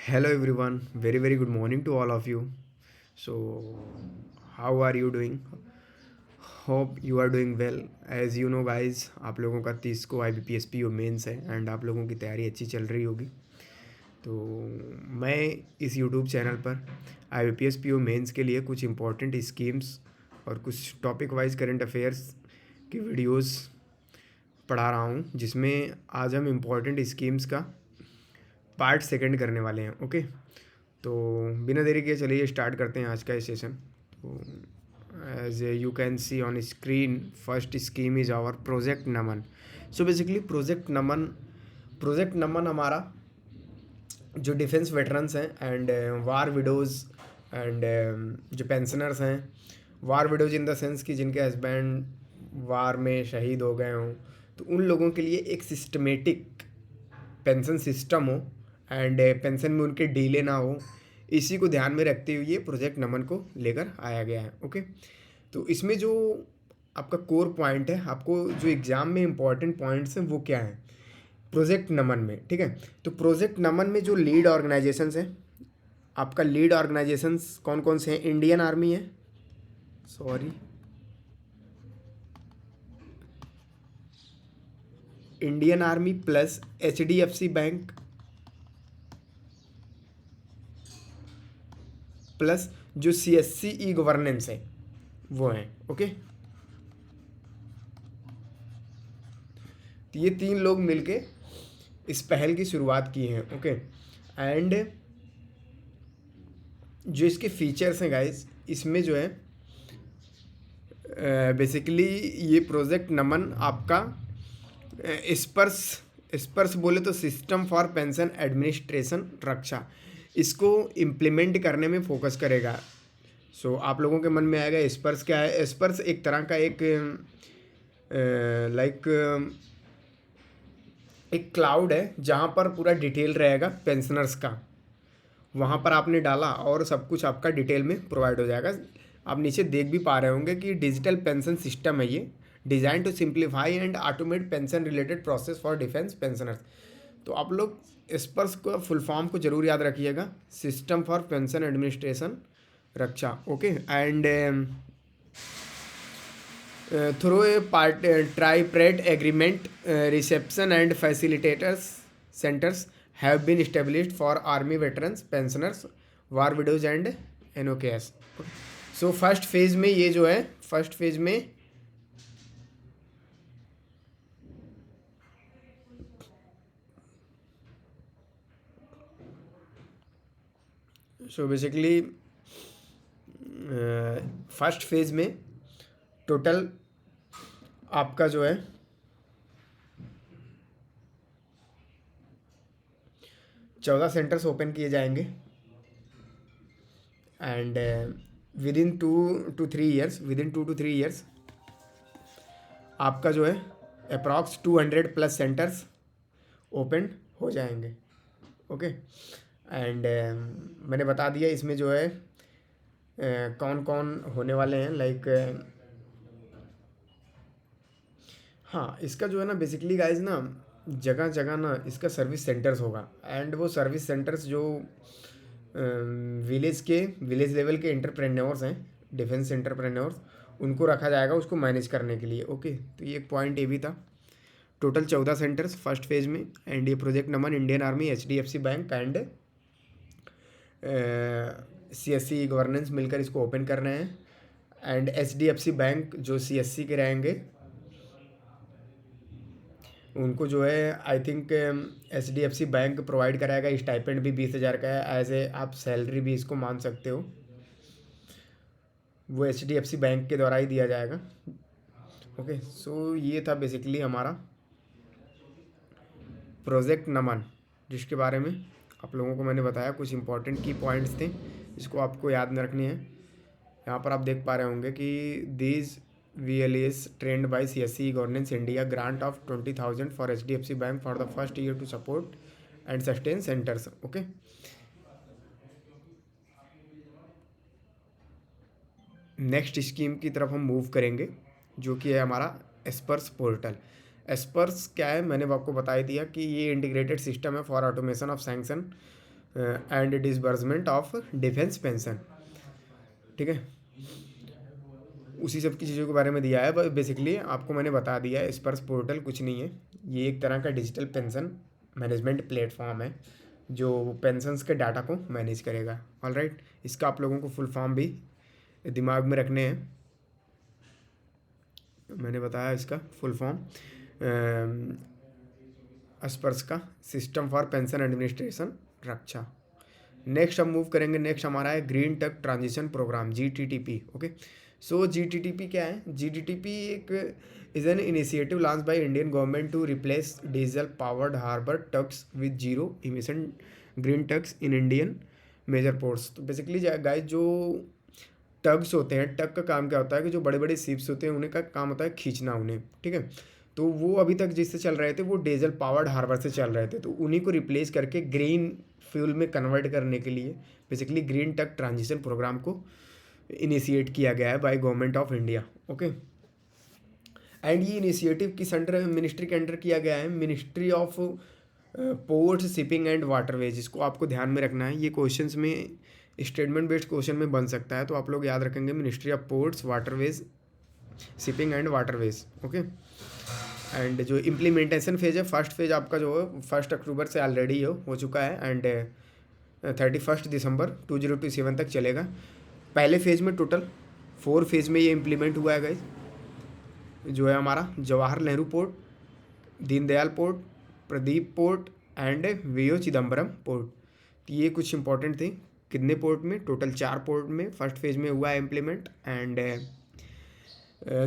Hello everyone, very good morning to all of you. So, how are you doing? Hope you are doing well. As you know guys, आप लोगों का 30 को IBPS PO mains है and आप लोगों की तैयारी अच्छी चल रही होगी। तो मैं इस YouTube चैनल पर IBPS PO मेंस के लिए कुछ इम्पोर्टेंट स्कीम्स और कुछ टॉपिक वाइज करंट अफेयर्स की वीडियोस पढ़ा रहा हूँ, जिसमें आज हम इम्पोर्टेंट स्कीम्स का पार्ट सेकंड करने वाले हैं। ओके, तो बिना देरी के चलिए स्टार्ट करते हैं आज का ये सेशन। तो as you can see on screen, first scheme is our project Naman. So basically project Naman हमारा जो डिफेंस वेटरन्स हैं एंड वार विडोज़ एंड जो पेंशनर्स हैं, war widows in the sense कि जिनके हस्बैंड वार में शहीद हो गए हों, तो उन लोगों के लिए एक सिस्टमेटिक पेंशन सिस्टम हो एंड पेंशन में उनके डीले ना हो, इसी को ध्यान में रखते हुए ये प्रोजेक्ट नमन को लेकर आया गया है। ओके, तो इसमें जो आपका कोर पॉइंट है, आपको जो एग्ज़ाम में इंपॉर्टेंट पॉइंट्स हैं वो क्या है प्रोजेक्ट नमन में, ठीक है। तो प्रोजेक्ट नमन में जो लीड ऑर्गेनाइजेशंस हैं, आपका लीड ऑर्गेनाइजेशंस कौन कौन से हैं? इंडियन आर्मी है, sorry, Indian army plus HDFC bank plus जो CSC ई गवर्नेंस है वो हैं। ओके, तो ये तीन लोग मिलके इस पहल की शुरुआत की हैं। ओके, एंड जो इसके फीचर्स हैं गाइस, इसमें जो है बेसिकली ये प्रोजेक्ट नमन आपका स्पर्श स्पर्श बोले तो सिस्टम फॉर पेंशन एडमिनिस्ट्रेशन रक्षा, इसको इम्प्लीमेंट करने में फोकस करेगा। सो आप लोगों के मन में आएगा स्पर्श क्या है। स्पर्श एक तरह का लाइक एक क्लाउड है जहाँ पर पूरा डिटेल रहेगा पेंशनर्स का, वहाँ पर आपने डाला और सब कुछ आपका डिटेल में प्रोवाइड हो जाएगा। आप नीचे देख भी पा रहे होंगे कि डिजिटल पेंशन सिस्टम है ये, design to simplify and automate pension related process for defence pensioners. तो आप लोग स्पर्श को फुल फॉर्म को जरूर याद रखिएगा, system for pension administration Raksha. Okay, and through a tripartite agreement, reception and facilitators centers have been established for army veterans, pensioners, war widows and NOKS। So first phase में ये जो है, first phase में so basically first phase में total आपका जो है 14 centres open किए जाएंगे एंड विदिन 2 to 3 years आपका जो है अप्रॉक्स 200 प्लस सेंटर्स ओपन हो जाएंगे। ओके, एंड मैंने बता दिया इसमें जो है कौन कौन होने वाले हैं, लाइक हाँ, इसका जो है ना बेसिकली गाइज ना जगह जगह ना इसका सर्विस सेंटर्स होगा एंड वो सर्विस सेंटर्स जो विलेज लेवल के एंटरप्रेन्योर्स हैं, डिफेंस एंटरप्रेन्योर्स, उनको रखा जाएगा उसको मैनेज करने के लिए। ओके, तो ये एक पॉइंट ये भी था। टोटल 14 सेंटर्स फर्स्ट फेज में एंड ये project Naman, Indian army, HDFC bank and CSC governance मिलकर इसको ओपन कर रहे हैं। एंड HDFC बैंक जो CSC के रहेंगे उनको जो है I think HDFC bank provide कराएगा। स्टाइपेंड भी 20,000 का है, एज ए आप सैलरी भी इसको मान सकते हो, वो HDFC बैंक के द्वारा ही दिया जाएगा। ओके, सो ये था बेसिकली हमारा प्रोजेक्ट नमन, जिसके बारे में आप लोगों को मैंने बताया कुछ इंपॉर्टेंट की पॉइंट्स थे, इसको आपको याद न रखनी है। यहाँ पर आप देख पा रहे होंगे कि these VLAs trained by CSC Governance India grant of 20,000 for HDFC Bank for the first year to support and sustain centers। Okay, next scheme की तरफ हम मूव करेंगे जो कि है हमारा स्पर्श पोर्टल। स्पर्श क्या है मैंने आपको बता ही दिया कि ये इंटीग्रेटेड सिस्टम है for automation of sanction and disbursement of defence pension, ठीक है। उसी सब की चीज़ों के बारे में दिया है, बस बेसिकली आपको मैंने बता दिया है। स्पर्श पोर्टल कुछ नहीं है, ये एक तरह का डिजिटल पेंशन मैनेजमेंट प्लेटफॉर्म है जो पेंशन्स के डाटा को मैनेज करेगा। ऑल राइट, इसका आप लोगों को फुल फॉर्म भी दिमाग में रखने हैं। मैंने बताया इसका फुल फॉर्म स्पर्श का system for pension administration Raksha. Next हम मूव करेंगे, नेक्स्ट हमारा है green tech transition programme GTTP। Okay, so GTTP क्या है? GTTP एक is an initiative launch by Indian government to replace diesel powered harbour tugs with zero emission green tugs in Indian major ports. तो basically guys जो tugs होते हैं, टग का काम क्या होता है कि जो बड़े बड़े शिप्स होते हैं उन्हें का काम होता है खींचना उन्हें, ठीक है। तो वो अभी तक जिससे चल रहे थे वो डीजल पावर्ड हार्बर से चल रहे थे, तो उन्हीं को रिप्लेस करके ग्रीन फ्यूल में कन्वर्ट करने के लिए basically green tech transition program को इनिशिएट किया गया है by government of India. Okay, and ये इनिशिएटिव किस अंडर मिनिस्ट्री के अंडर किया गया है? Ministry of ports shipping and waterways. इसको आपको ध्यान में रखना है, ये क्वेश्चंस में स्टेटमेंट बेस्ड क्वेश्चन में बन सकता है, तो आप लोग याद रखेंगे ministry of ports waterways shipping and waterways. Okay, and जो इम्प्लीमेंटेशन फेज है, फर्स्ट फेज आपका जो है 1 अक्टूबर से ऑलरेडी हो चुका है एंड 31 दिसंबर 2027 तक चलेगा। पहले फेज में टोटल 4 फेज में ये इम्प्लीमेंट हुआ है गाइस, जो है हमारा Jawahar Nehru port, Deendayal port, Paradip port and VO Chidambaram port. तो ये कुछ इंपॉर्टेंट थे। कितने पोर्ट में? टोटल 4 पोर्ट में फर्स्ट फेज में हुआ है इम्प्लीमेंट एंड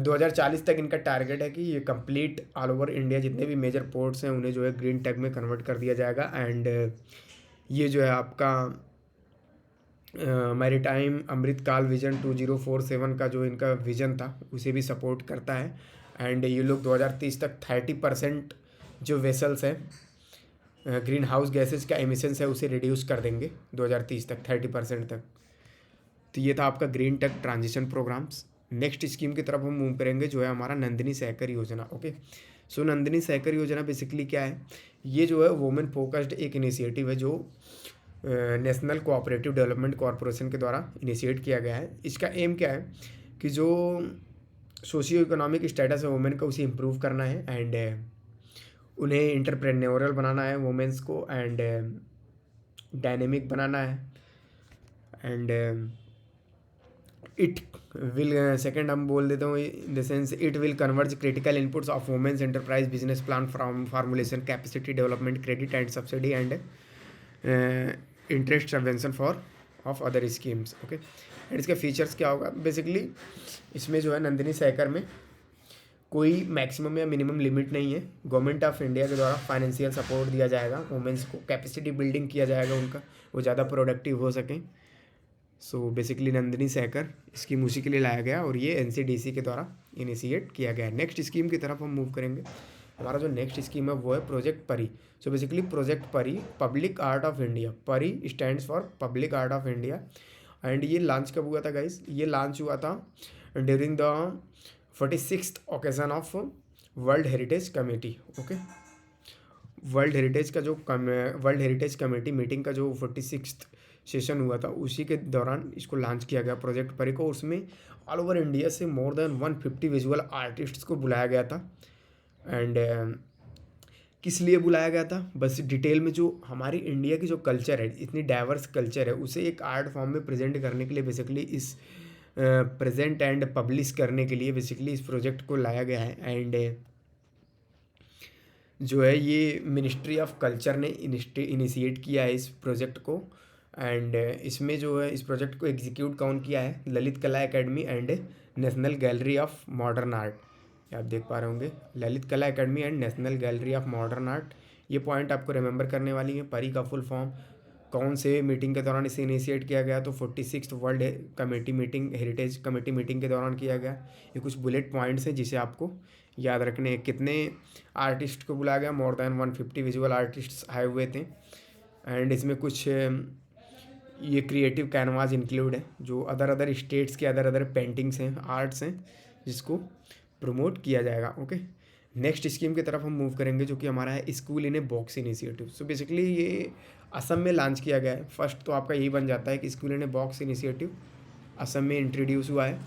2040 तक इनका टारगेट है कि ये कंप्लीट ऑल ओवर इंडिया जितने भी मेजर पोर्ट्स हैं उन्हें जो है ग्रीन टेक में कन्वर्ट कर दिया जाएगा। एंड ये जो है आपका मैरीटाइम अमृतकाल विजन 2047 का जो इनका विजन था उसे भी सपोर्ट करता है। एंड ये लोग 2030 तक 30% जो वेसल्स हैं ग्रीन हाउस गैसेज का एमिशंस है उसे रिड्यूस कर देंगे 2030 तक 30% तक। तो ये था आपका green tech transition programs. Next scheme की तरफ हम मूव करेंगे जो है हमारा नंदिनी सहकारी योजना। ओके, सो नंदिनी सहकारी योजना बेसिकली क्या है? ये जो है वुमेन फोकस्ड एक इनिशिएटिव है जो नेशनल कोऑपरेटिव डेवलपमेंट कॉरपोरेशन के द्वारा इनिशिएट किया गया है। इसका एम क्या है कि जो सोशियो इकोनॉमिक स्टेटस है वुमेन का उसे इम्प्रूव करना है एंड उन्हें इंटरप्रेन्योरल बनाना है वुमेन्स को एंड डायनेमिक बनाना है एंड इट विल सेकेंड हम बोल देता हूँ in the sense it will converge critical inputs of women's enterprise business plan from formulation capacity development credit and subsidy and interest subvention for of other schemes. Okay, and इसके features क्या होगा? Basically इसमें जो है नंदिनी सहकार में कोई maximum या minimum limit नहीं है। गवर्नमेंट ऑफ इंडिया के द्वारा फाइनेंशियल सपोर्ट दिया जाएगा वुमेन्स को, कैपेसिटी बिल्डिंग किया जाएगा उनका, वो ज़्यादा प्रोडक्टिव हो सकें। सो बेसिकली नंदिनी सहकार स्कीम उसी के लिए लाया गया और ये NCDC के द्वारा इनिशिएट किया गया है। नेक्स्ट स्कीम की तरफ हम मूव करेंगे। हमारा जो नेक्स्ट स्कीम है वो है प्रोजेक्ट परी। सो बेसिकली प्रोजेक्ट परी पब्लिक आर्ट ऑफ इंडिया, परी stands for public art of India. And ये लॉन्च कब हुआ था गाइस? ये लॉन्च हुआ था during the 46th occasion of world heritage committee. Okay, world heritage committee meeting का जो 46th सेशन हुआ था उसी के दौरान इसको लॉन्च किया गया प्रोजेक्ट परी को। उसमें ऑल ओवर इंडिया से मोर देन 150 विजुअल आर्टिस्ट्स को बुलाया गया था। एंड किस लिए बुलाया गया था? बस डिटेल में जो हमारी इंडिया की जो कल्चर है, इतनी डाइवर्स कल्चर है, उसे एक आर्ट फॉर्म में प्रेजेंट करने के लिए बेसिकली इस प्रेजेंट एंड पब्लिश करने के लिए बेसिकली इस प्रोजेक्ट को लाया गया है। एंड जो है ये मिनिस्ट्री ऑफ कल्चर ने इनिशिएट किया है इस प्रोजेक्ट को। एंड इसमें जो है इस प्रोजेक्ट को एग्जीक्यूट कौन किया है? ललित कला academy and national gallery of modern art. आप देख पा रहे होंगे ललित कला academy and national gallery of modern art. ये पॉइंट आपको रिमेंबर करने वाली है। परी का फुल फॉर्म कौन से मीटिंग के दौरान इसे इनिशिएट किया गया? तो 46th world committee meeting, heritage committee meeting के दौरान किया गया। ये कुछ बुलेट पॉइंट्स हैं जिसे आपको याद रखने हैं। कितने आर्टिस्ट को बुलाया गया? मोर देन 150 विजुअल आर्टिस्ट आए हुए थे। एंड इसमें कुछ ये क्रिएटिव कैनवास इंक्लूड है जो अदर स्टेट्स के अदर पेंटिंग्स हैं, आर्ट्स हैं, जिसको प्रमोट किया जाएगा। ओके, नेक्स्ट स्कीम की तरफ हम मूव करेंगे जो कि हमारा है school in a box initiative. So basically ये असम में लॉन्च किया गया है। फर्स्ट तो आपका यही बन जाता है कि school in a box initiative Assam में इंट्रोड्यूस हुआ है।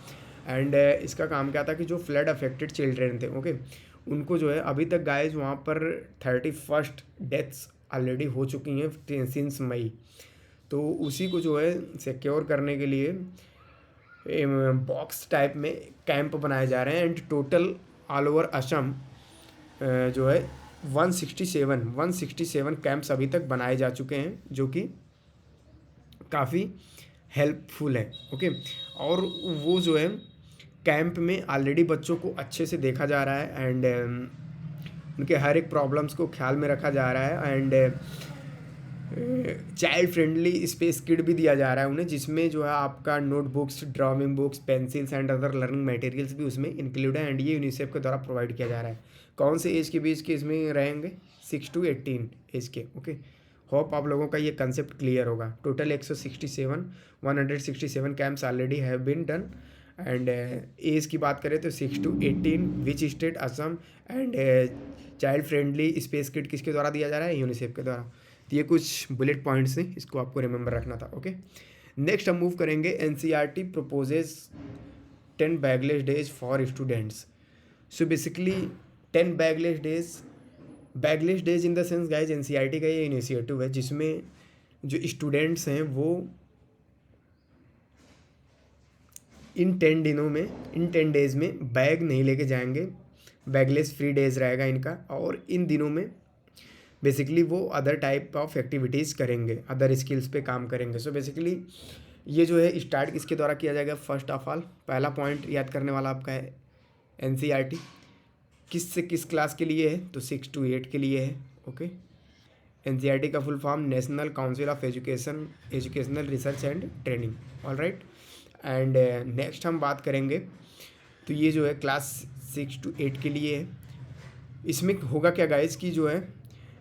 एंड इसका काम क्या था कि जो फ्लड अफेक्टेड चिल्ड्रेन थे, ओके, उनको जो है अभी तक गाइज वहाँ पर 31 डेथ्स ऑलरेडी हो चुकी हैं सिंस मई। तो उसी को जो है सिक्योर करने के लिए बॉक्स टाइप में कैंप बनाए जा रहे हैं। And total all over Assam जो है 167 कैंप्स अभी तक बनाए जा चुके हैं, जो कि काफ़ी हेल्पफुल है, ओके। और वो जो है कैंप में ऑलरेडी बच्चों को अच्छे से देखा जा रहा है एंड उनके हर एक प्रॉब्लम्स को ख्याल में रखा जा रहा है। And child friendly space kit भी दिया जा रहा है उन्हें, जिसमें जो है आपका notebooks, drawing books, pencils and other learning materials भी उसमें इंक्लूड है। एंड ये यूनिसेफ के द्वारा प्रोवाइड किया जा रहा है। कौन से एज के बीच के इसमें रहेंगे? 6 to 18 एज के, ओके। होप आप लोगों का ये कंसेप्ट क्लियर होगा। Total 167 camps already have been done. And age की बात करें तो 6 to 18, which state? Assam. And child friendly space kit किसके द्वारा दिया जा रहा है? यूनिसेफ के द्वारा। तो ये कुछ बुलेट पॉइंट्स हैं, इसको आपको रिमेंबर रखना था, ओके। नेक्स्ट हम मूव करेंगे। NCERT proposes 10 bagless days for students. So basically 10 bagless days in the sense guys, NCERT का ये इनिशिएटिव है जिसमें जो स्टूडेंट्स हैं वो इन 10 डेज में बैग नहीं लेके जाएंगे। बैगलेस फ्री डेज रहेगा इनका। और इन दिनों में बेसिकली वो अदर टाइप ऑफ एक्टिविटीज़ करेंगे, अदर स्किल्स पे काम करेंगे। सो बेसिकली ये जो है स्टार्ट किसके द्वारा किया जाएगा? फर्स्ट ऑफ ऑल पहला पॉइंट याद करने वाला आपका है एनसीईआरटी किस से किस क्लास के लिए है? तो 6 to 8 के लिए है, ओके। एनसीईआरटी का full form national council of educational research and training, alright. And next हम बात करेंगे तो ये जो है क्लास 6 to 8 के लिए है। इसमें होगा क्या गाइस कि जो है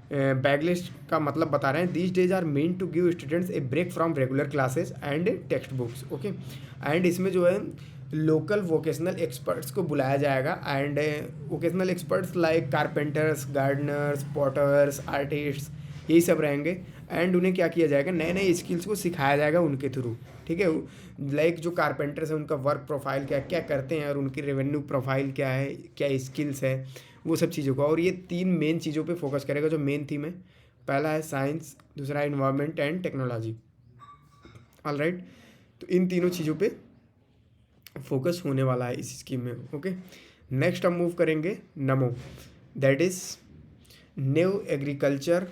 बैगलेस का मतलब बता रहे हैं, these days are meant to give students a break from regular classes and text books, okay. And इसमें जो है लोकल वोकेशनल एक्सपर्ट्स को बुलाया जाएगा। And vocational experts like carpenters, gardeners, potters, artists, यही सब रहेंगे। एंड उन्हें क्या किया जाएगा? नए नए स्किल्स को सिखाया जाएगा उनके थ्रू, ठीक है। लाइक जो कारपेंटर्स हैं उनका वर्क प्रोफाइल क्या क्या करते हैं और उनकी रेवेन्यू प्रोफाइल क्या है, क्या स्किल्स है, वो सब चीज़ों का। और ये 3 मेन चीज़ों पे फोकस करेगा जो मेन थीम है। पहला है साइंस, दूसरा है इन्वायरमेंट एंड टेक्नोलॉजी, ऑलराइट। तो इन तीनों चीज़ों पे फोकस होने वाला है इस स्कीम में, ओके। नेक्स्ट हम मूव करेंगे Namo, that is new agriculture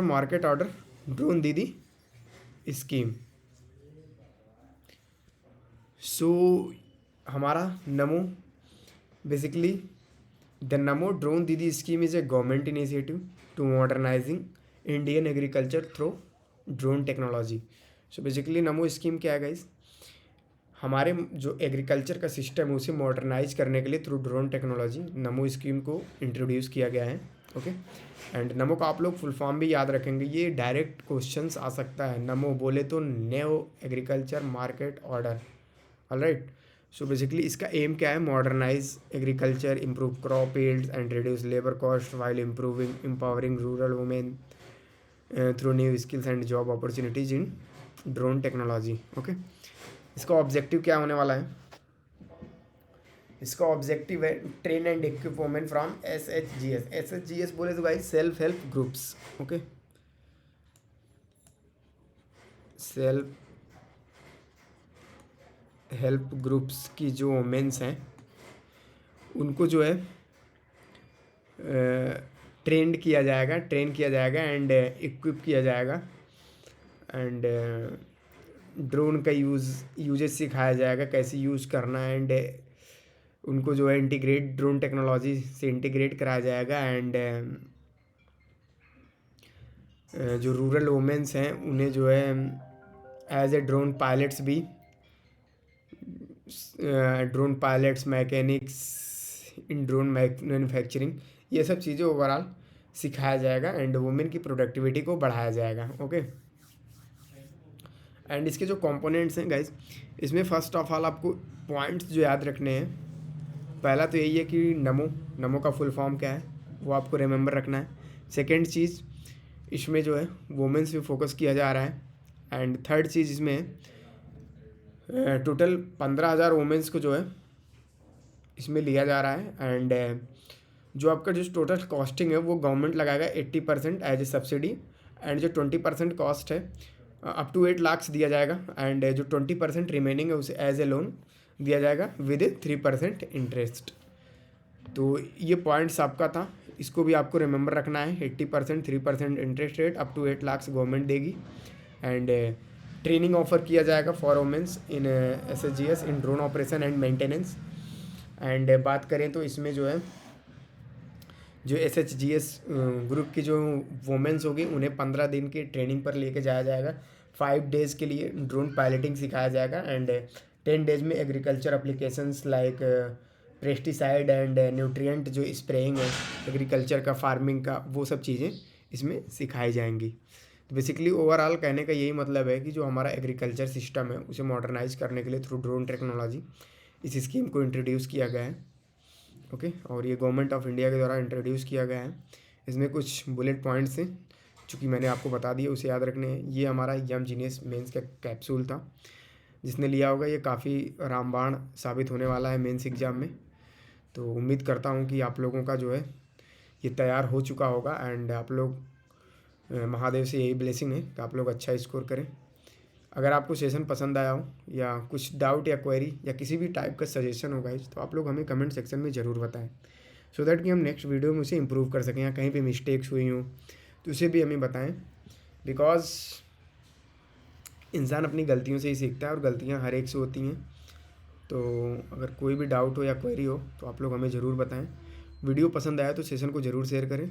market order drone Didi scheme. So हमारा Namo basically the Namo drone Didi scheme is a government initiative to modernizing Indian agriculture through drone technology. So basically Namo scheme क्या है guys? हमारे जो agriculture का system है उसे modernise करने के लिए थ्रू ड्रोन टेक्नोलॉजी नमो स्कीम को इंट्रोड्यूस किया गया है, ओके। एंड नमो का आप लोग फुल फॉर्म भी याद रखेंगे, ये डायरेक्ट क्वेश्चंस आ सकता है। नमो बोले तो new agriculture market order, alright. So basically इसका एम क्या है? Modernise agriculture, improve crop yields and reduce labour cost while empowering rural women through new skills and job opportunities in drone technology, okay. इसका objective क्या होने वाला है? इसका objective है train and equip women from एसएचजीएस बोले तो guys self help groups, okay. Self help groups की जो वुमेन्स हैं उनको जो है ट्रेन किया जाएगा एंड इक्विप किया जाएगा। एंड ड्रोन का यूजेस सिखाया जाएगा, कैसे यूज़ करना है। एंड उनको जो है ड्रोन टेक्नोलॉजी से इंटीग्रेट कराया जाएगा। एंड जो रूरल वुमेन्स हैं उन्हें जो है as a drone pilots, mechanics in drone manufacturing, ये सब चीज़ें ओवरऑल सिखाया जाएगा एंड वुमेन की प्रोडक्टिविटी को बढ़ाया जाएगा, ओके। एंड इसके जो कंपोनेंट्स हैं गाइस, इसमें फर्स्ट ऑफ ऑल आपको पॉइंट्स जो याद रखने हैं, पहला तो यही है कि नमो का फुल फॉर्म क्या है? वो आपको रिमेंबर रखना है। सेकेंड चीज़, इसमें जो है वुमेंस पे फोकस किया जा रहा है। एंड थर्ड चीज़, इसमें टोटल 15,000 वुमेंस को जो है इसमें लिया जा रहा है। एंड जो आपका जो टोटल कॉस्टिंग है वो गवर्नमेंट लगाएगा 80% एज ए सब्सिडी। एंड जो 20% कॉस्ट है अप टू 8 लाख दिया जाएगा। एंड जो 20% रिमेनिंग है उसे एज ए लोन दिया जाएगा विद 3% इंटरेस्ट। तो ये पॉइंट्स आपका था, इसको भी आपको रिमेंबर रखना है। 80%, 3% interest rate, up to 8 lakh government देगी। एंड ट्रेनिंग ऑफर किया जाएगा for women's in SHGS in drone operation and maintenance. And बात करें तो इसमें जो है जो SHGS ग्रुप की जो वुमेंस होगी उन्हें 15 दिन की ट्रेनिंग पर लेके जाया जाएगा। 5 डेज़ के लिए ड्रोन पायलटिंग सिखाया जाएगा। एंड 10 डेज में agriculture applications like pesticide and nutrient जो स्प्रेइंग है एग्रीकल्चर का, फार्मिंग का, वो सब चीज़ें इसमें सिखाई जाएंगी। तो बेसिकली ओवरऑल कहने का यही मतलब है कि जो हमारा एग्रीकल्चर सिस्टम है उसे मॉडर्नाइज करने के लिए थ्रू ड्रोन टेक्नोलॉजी इस स्कीम को इंट्रोड्यूस किया गया है। ओके, और ये गवर्नमेंट ऑफ इंडिया के द्वारा इंट्रोड्यूस किया गया है। इसमें कुछ बुलेट पॉइंट्स हैं चूँकि मैंने आपको बता दिया, उसे याद रखने हैं। ये हमारा यम जीनियस मेंस का कैप्सूल था, जिसने लिया होगा ये काफ़ी रामबाण साबित होने वाला है मेंस एग्ज़ाम में। तो उम्मीद करता हूँ कि आप लोगों का जो है ये तैयार हो चुका होगा। एंड आप लोग महादेव से यही ब्लेसिंग है कि आप लोग अच्छा स्कोर करें। अगर आपको सेशन पसंद आया हो या कुछ डाउट या क्वेरी या किसी भी टाइप का सजेशन हो गाइस, तो आप लोग हमें कमेंट सेक्शन में ज़रूर बताएं, सो दैट कि हम नेक्स्ट वीडियो में उसे इम्प्रूव कर सकें। या कहीं पे मिस्टेक्स हुई हों तो उसे भी हमें बताएं, बिकॉज इंसान अपनी गलतियों से ही सीखता है और गलतियाँ हर एक से होती हैं। तो अगर कोई भी डाउट हो या क्वेरी हो तो आप लोग हमें ज़रूर बताएं। वीडियो पसंद आया तो सेशन को ज़रूर शेयर करें।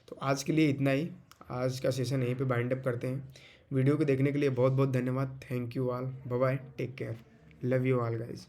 तो आज के लिए इतना ही, आज का सेशन यहीं पे बाइंड अप करते हैं। वीडियो को देखने के लिए बहुत बहुत धन्यवाद। Thank you all, bye bye, take care, love you all guys.